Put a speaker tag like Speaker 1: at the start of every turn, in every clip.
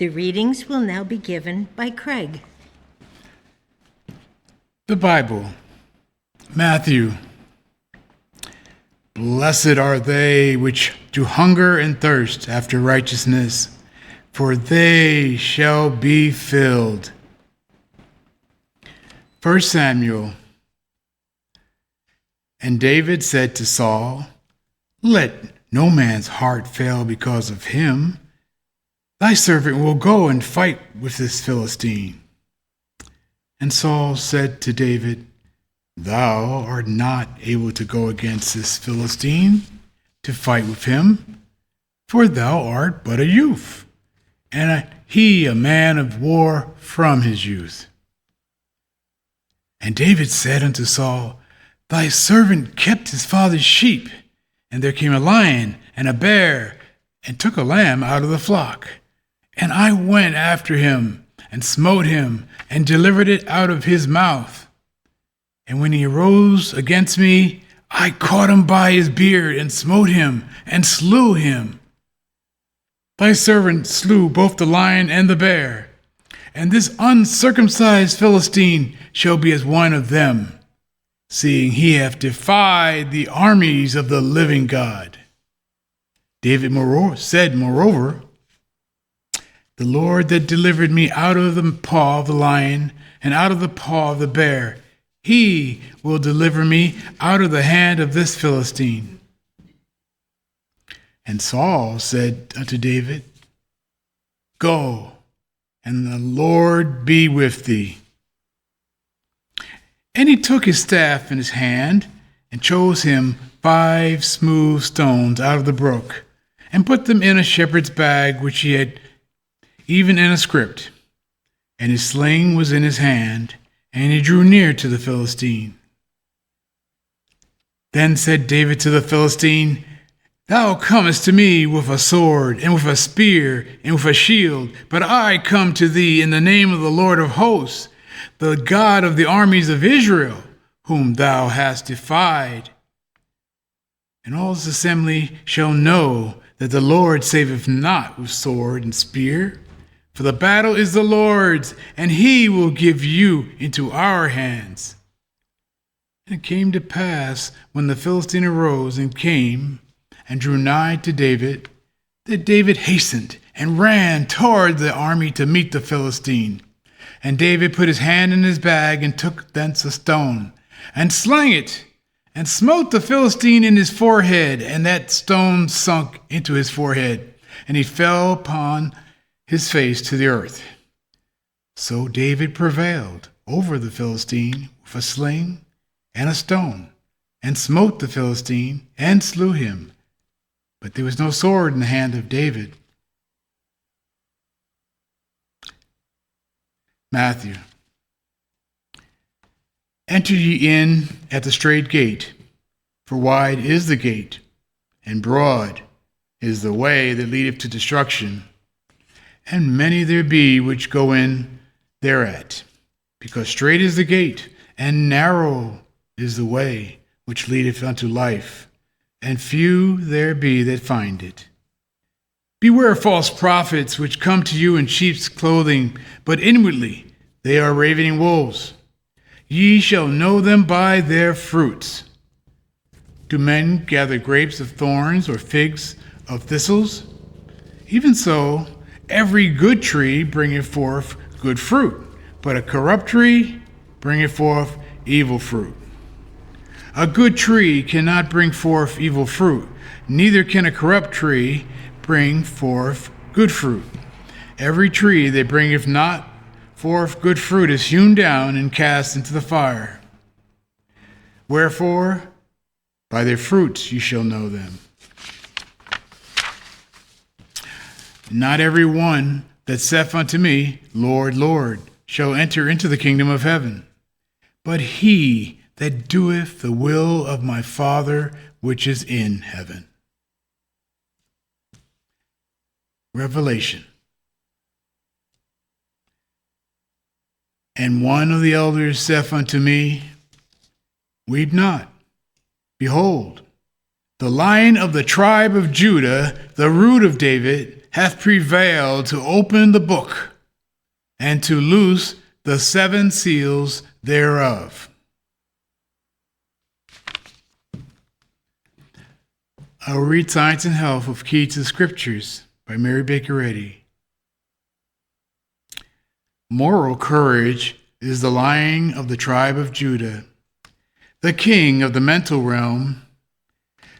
Speaker 1: The readings will now be given by Craig.
Speaker 2: The Bible, Matthew. Blessed are they which do hunger and thirst after righteousness, for they shall be filled. 1 Samuel. And David said to Saul, Let no man's heart fail because of him. Thy servant will go and fight with this Philistine. And Saul said to David, Thou art not able to go against this Philistine to fight with him, for thou art but a youth, and he a man of war from his youth. And David said unto Saul, Thy servant kept his father's sheep, and there came a lion and a bear, and took a lamb out of the flock. And I went after him, and smote him, and delivered it out of his mouth. And when he arose against me, I caught him by his beard, and smote him, and slew him. Thy servant slew both the lion and the bear, and this uncircumcised Philistine shall be as one of them, seeing he hath defied the armies of the living God. David said, Moreover, The Lord that delivered me out of the paw of the lion and out of the paw of the bear, he will deliver me out of the hand of this Philistine. And Saul said unto David, Go, and the Lord be with thee. And he took his staff in his hand, and chose him 5 smooth stones out of the brook, and put them in a shepherd's bag which he had, even in a scrip. And his sling was in his hand, and he drew near to the Philistine. Then said David to the Philistine, Thou comest to me with a sword, and with a spear, and with a shield, but I come to thee in the name of the Lord of hosts, the God of the armies of Israel, whom thou hast defied. And all this assembly shall know that the Lord saveth not with sword and spear, for the battle is the Lord's, and he will give you into our hands. And it came to pass, when the Philistine arose and came and drew nigh to David, that David hastened and ran toward the army to meet the Philistine. And David put his hand in his bag and took thence a stone, and slang it, and smote the Philistine in his forehead, and that stone sunk into his forehead, and he fell upon his face to the earth. So David prevailed over the Philistine with a sling and a stone, and smote the Philistine, and slew him. But there was no sword in the hand of David. Matthew. Enter ye in at the strait gate, for wide is the gate, and broad is the way that leadeth to destruction, and many there be which go in thereat. Because strait is the gate, and narrow is the way which leadeth unto life, and few there be that find it. Beware false prophets, which come to you in sheep's clothing, but inwardly they are ravening wolves. Ye shall know them by their fruits. Do men gather grapes of thorns, or figs of thistles? Even so, every good tree bringeth forth good fruit, but a corrupt tree bringeth forth evil fruit. A good tree cannot bring forth evil fruit, neither can a corrupt tree bring forth good fruit. Every tree that bringeth not forth good fruit is hewn down and cast into the fire. Wherefore, by their fruits ye shall know them. Not every one that saith unto me, Lord, Lord, shall enter into the kingdom of heaven, but he that doeth the will of my Father which is in heaven. Revelation. And one of the elders saith unto me, Weep not. Behold, the Lion of the tribe of Judah, the root of David, hath prevailed to open the book and to loose the 7 seals thereof. I will read Science and Health of Key to the Scriptures by Mary Baker Eddy. Moral courage is the lion of the tribe of Judah, the king of the mental realm.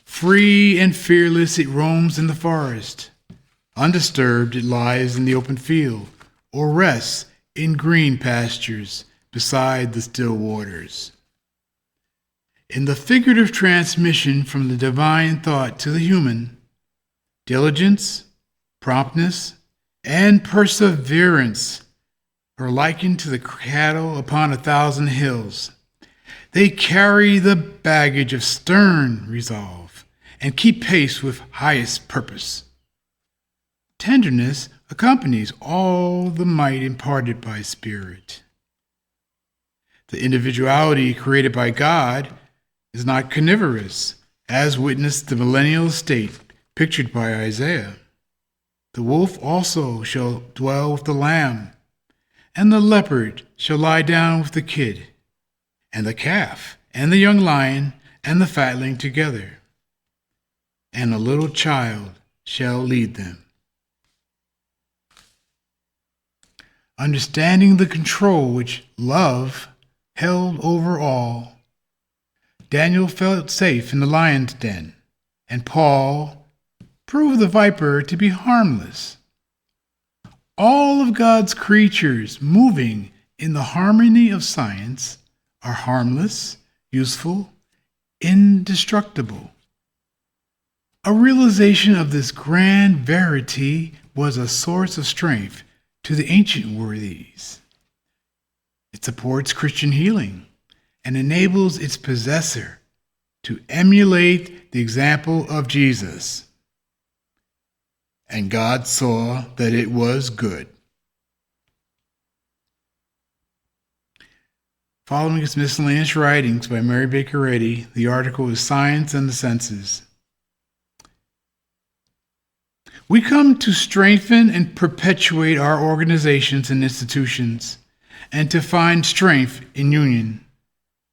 Speaker 2: Free and fearless it roams in the forest. Undisturbed it lies in the open field, or rests in green pastures beside the still waters. In the figurative transmission from the divine thought to the human, diligence, promptness, and perseverance are likened to the cattle upon 1,000 hills. They carry the baggage of stern resolve and keep pace with highest purpose. Tenderness accompanies all the might imparted by Spirit. The individuality created by God is not carnivorous, as witnessed the millennial state pictured by Isaiah. The wolf also shall dwell with the lamb, and the leopard shall lie down with the kid, and the calf, and the young lion, and the fatling together, and a little child shall lead them. Understanding the control which love held over all, Daniel felt safe in the lion's den, and Paul proved the viper to be harmless. All of God's creatures moving in the harmony of science are harmless, useful, indestructible. A realization of this grand verity was a source of strength to the ancient worthies. It supports Christian healing and enables its possessor to emulate the example of Jesus. And God saw that it was good. Following is Miscellaneous Writings by Mary Baker Eddy. The article is Science and the Senses. We come to strengthen and perpetuate our organizations and institutions, and to find strength in union.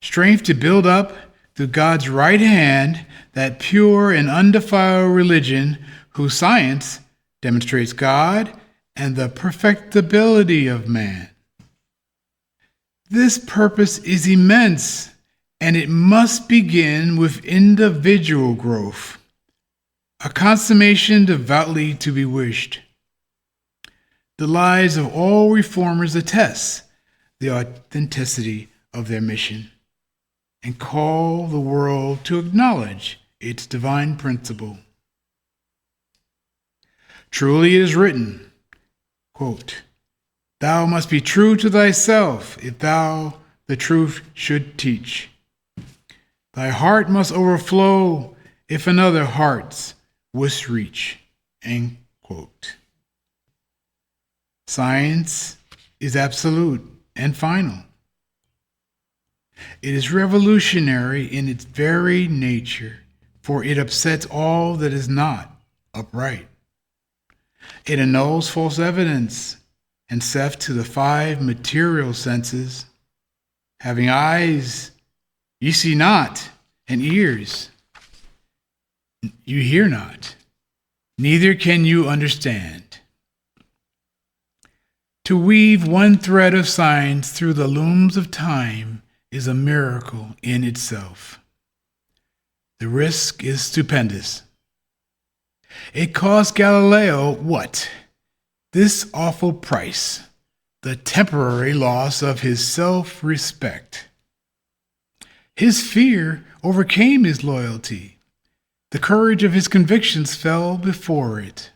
Speaker 2: Strength to build up through God's right hand that pure and undefiled religion whose science demonstrates God and the perfectibility of man. This purpose is immense, and it must begin with individual growth, a consummation devoutly to be wished. The lives of all reformers attest the authenticity of their mission and call the world to acknowledge its divine principle. Truly it is written, quote, "Thou must be true to thyself if thou the truth should teach. Thy heart must overflow if another heart's wouldst reach." End quote. Science is absolute and final. It is revolutionary in its very nature, for it upsets all that is not upright. It annuls false evidence and saith to the 5 material senses, having eyes, ye see not, and ears, you hear not, neither can you understand. To weave one thread of science through the looms of time is a miracle in itself. The risk is stupendous. It cost Galileo what? This awful price, the temporary loss of his self-respect. His fear overcame his loyalty. The courage of his convictions fell before it.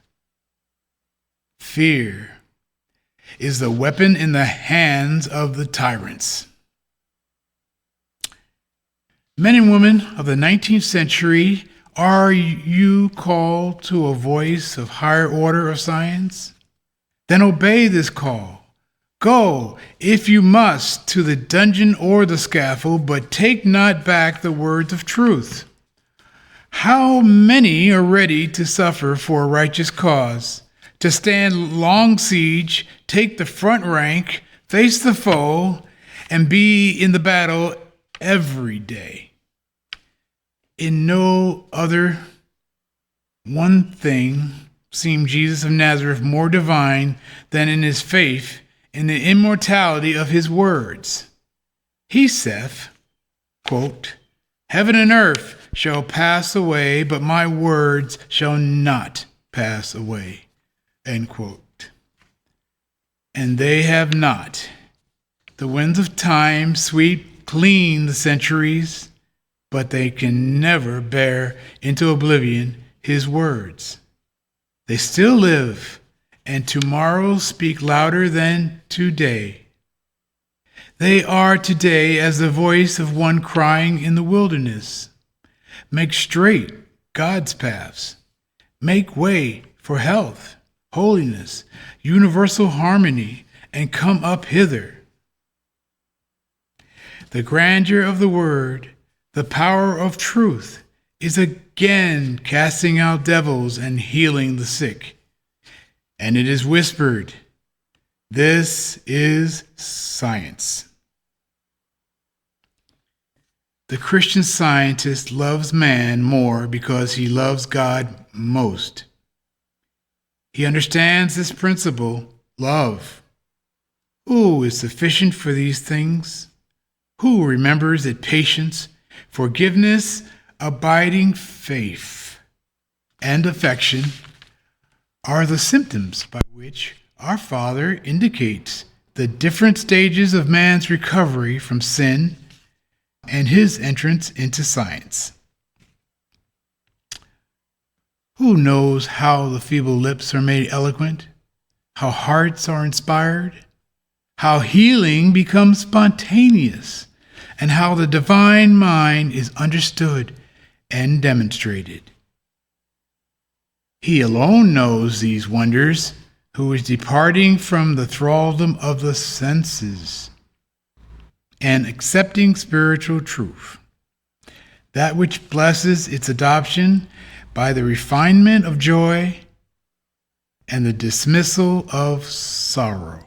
Speaker 2: Fear is the weapon in the hands of the tyrants. Men and women of the 19th century, are you called to a voice of higher order of science? Then obey this call. Go, if you must, to the dungeon or the scaffold, but take not back the words of truth. How many are ready to suffer for a righteous cause, to stand long siege, take the front rank, face the foe, and be in the battle every day. In no other one thing seemed Jesus of Nazareth more divine than in his faith in the immortality of his words. He saith, quote, "Heaven and earth shall pass away, but my words shall not pass away." End quote. And they have not. The winds of time sweep clean the centuries, but they can never bear into oblivion his words. They still live, and tomorrow speak louder than today. They are today as the voice of one crying in the wilderness, "Make straight God's paths. Make way for health, holiness, universal harmony, and come up hither." The grandeur of the word, the power of truth, is again casting out devils and healing the sick. And it is whispered, "This is science." The Christian Scientist loves man more because he loves God most. He understands this principle, love. Who is sufficient for these things? Who remembers that patience, forgiveness, abiding faith, and affection are the symptoms by which our Father indicates the different stages of man's recovery from sin and his entrance into science? Who knows how the feeble lips are made eloquent, how hearts are inspired, how healing becomes spontaneous, and how the divine mind is understood and demonstrated? He alone knows these wonders, who is departing from the thraldom of the senses and accepting spiritual truth, that which blesses its adoption by the refinement of joy and the dismissal of sorrow.